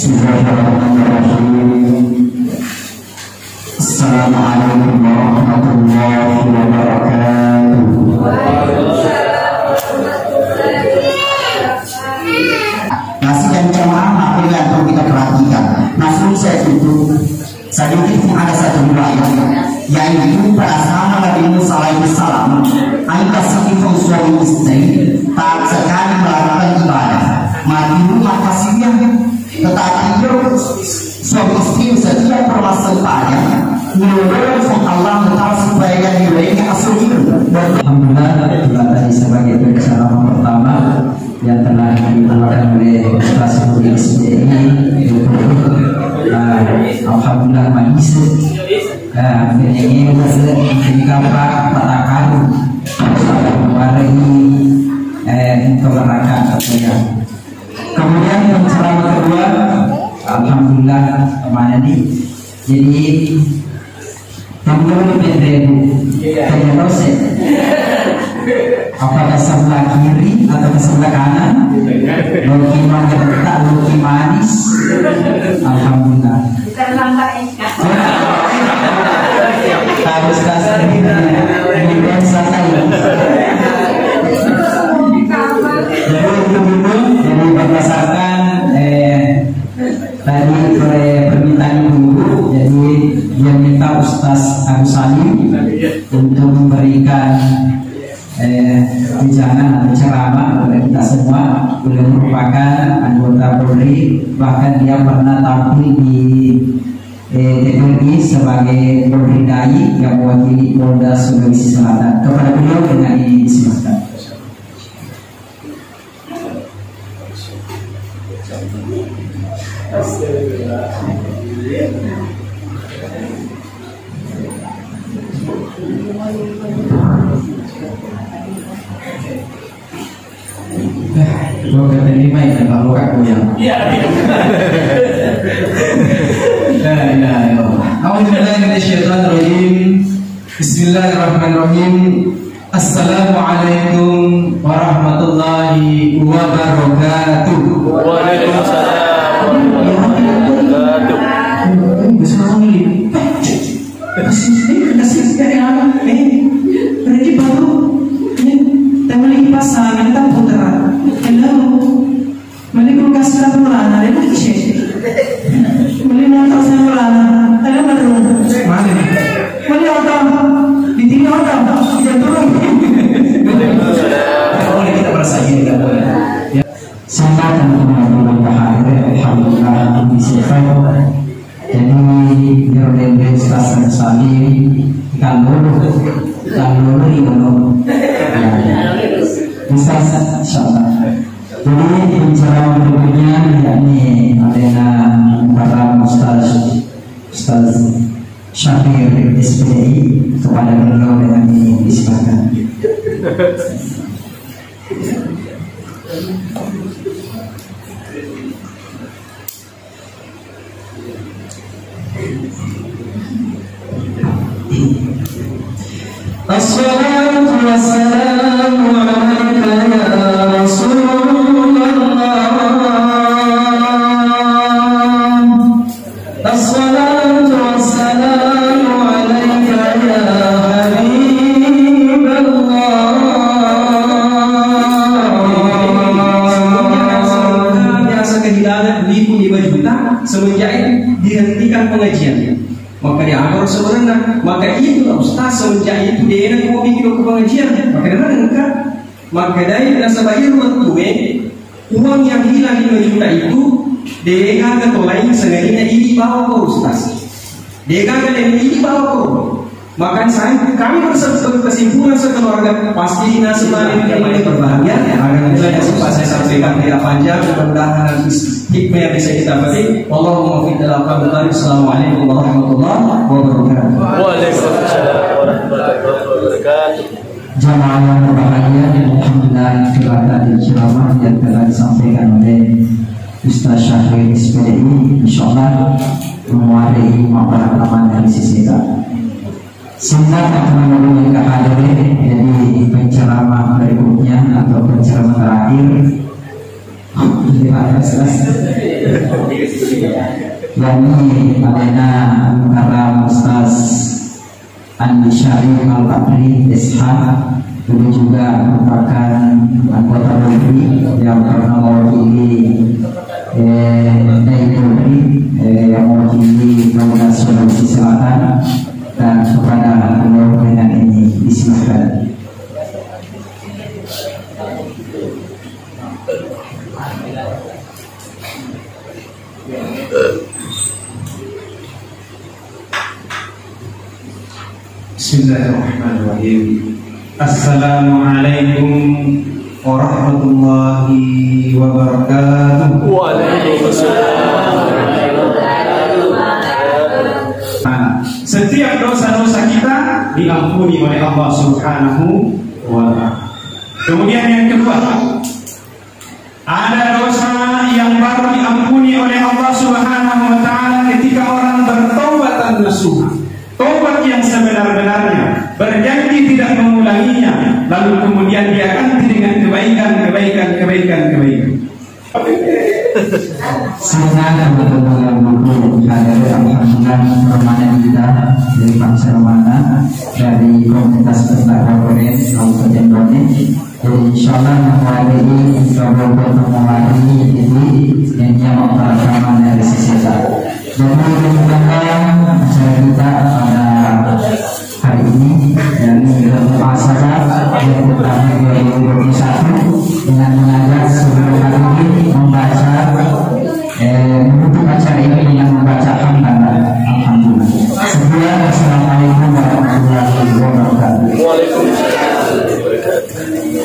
Bismillahirrahmanirrahim. Assalamualaikum warahmatullahi wabarakatuh. Nasi dan jamaah apa yang perlu kita perhatikan? Nasi saya itu sedikit ada satu riwayat, yaitu pada sahabat Nabi Musa alaihissalam, ayat sifat suami istri tak sekali melakukan ibadah, mati rumah kasihnya, tetapi suami istri setiap permasalahannya menurut Allah Taala supaya dirinya asli. Alhamdulillah kita tadi sebagai pencerahan pertama yang telah dilakukan oleh Ustaz Nurul SDI. Alhamdulillah magis. Ini apa patakan intoleransi katanya. Kemudian penceramah kedua, alhamdulillah kemana nih? Jadi teman-teman tanya dosen, apakah sebelah kiri atau sebelah kanan? Loki mantap, loki manis. Alhamdulillah. Harus kasar ini jadi berdasarkan tadi permintaan guru, jadi dia minta Ustaz Abu Salim untuk memberikan bincang atau ceramah kepada kita semua. Beliau merupakan anggota Polri, bahkan dia pernah tampil di TPI sebagai Polri Dai yang mewakili Polda Sulawesi Selatan. Kepada beliau dengan ini disilakan. Lo kata ini baik, kalau aku yang. Bismillahirrahmanirrahim. Assalamualaikum warahmatullahi wabarakatuh. Waalaikumsalam warahmatullahi wabarakatuh. Berarti baru temali pasangan tak putra. Hello, mali kasih tak mulana, ada lagi sih. Mali nonton saya mulana, ada baru. Mana? Mali orang di sini orang tidak turun. Boleh kita bersaing tidak boleh. Sampai teman-teman hadir, alhamdulillah disifat. Jadi biar Ustaz Salim kalau ini belum bisa insyaallah. Jadi pencerahan berikutnya yakni adalah para Ustaz Syafir SPI, kepada beliau dengan ini disilakan. Assalatu wassalamu alaika ya Rasulullah. Assalatu wassalamu alaika ya Habiballah. Biasa kehilangan 5 juta semenjak dihentikan pengajiannya. Maka dia akan sebenarnya, maka itu Ustaz semenjak itu dia nak mau bikin pengajian, maka dia menengah, maka dari nasabah rumah tuwe uang yang hilang 5 juta itu dia akan tolak sengaja ini bawa ke Ustaz, dia akan ini bawa ke, maka kami berkesimpulan sekeluarga pasti nasabah yang paling berbahagia. Agar itu yang sempat saya sampaikan tidak panjang, mudah-mudahan hikmah yang bisa kita petik. Allahumma fi dalam kabar. Assalamualaikum warahmatullahi wabarakatuh. Waalaikumsalam warahmatullahi wabarakatuh. Jamaah yang berbahagia, alhamdulillah telah tadi ceramah yang telah disampaikan oleh Ustaz Syafir SPI, insyaallah mewarisi pemahaman dari sisi kita. Sehingga teman-teman yang kehadirin, jadi penceramah berikutnya atau penceramah terakhir. Terima kasih. yakni adanya antara Ustaz Andi Syarif Al-Bakri Ishaq, itu juga merupakan anggota BPI yang pernah mewakili Polri yang mewakili Polda Sulawesi Selatan, dan kepada beliau dengan ini disilakan. Bismillahirrahmanirrahim. Assalamualaikum warahmatullahi wabarakatuh. Waalaikumsalam. Setiap dosa-dosa kita diampuni oleh Allah Subhanahu wa ta'ala. Kemudian yang kedua, ada dosa yang baru diampuni oleh Allah Subhanahu wa ta'ala ketika orang bertaubat nasuha, taubat yang sebenar-benarnya, berjanji tidak mengulanginya, lalu kemudian dia ganti dengan kebaikan. Senang betul-betul buku hadir alhamdulillah remaja kita dari bangsa Romana, dari komunitas Tentara Korea Kabupaten Bone. Jadi insyaallah hari ini kita bertemu ini yang pertama dari sisi saya. Dan mudah-mudahan acara kita pada hari ini dan muhasabah yang pertama 2021 dengan mengajak seluruh hadirin membaca menutup acara ini dengan membaca hamdalah. Alhamdulillah. Sekian, assalamualaikum warahmatullahi wabarakatuh. Waalaikumsalam warahmatullahi wabarakatuh.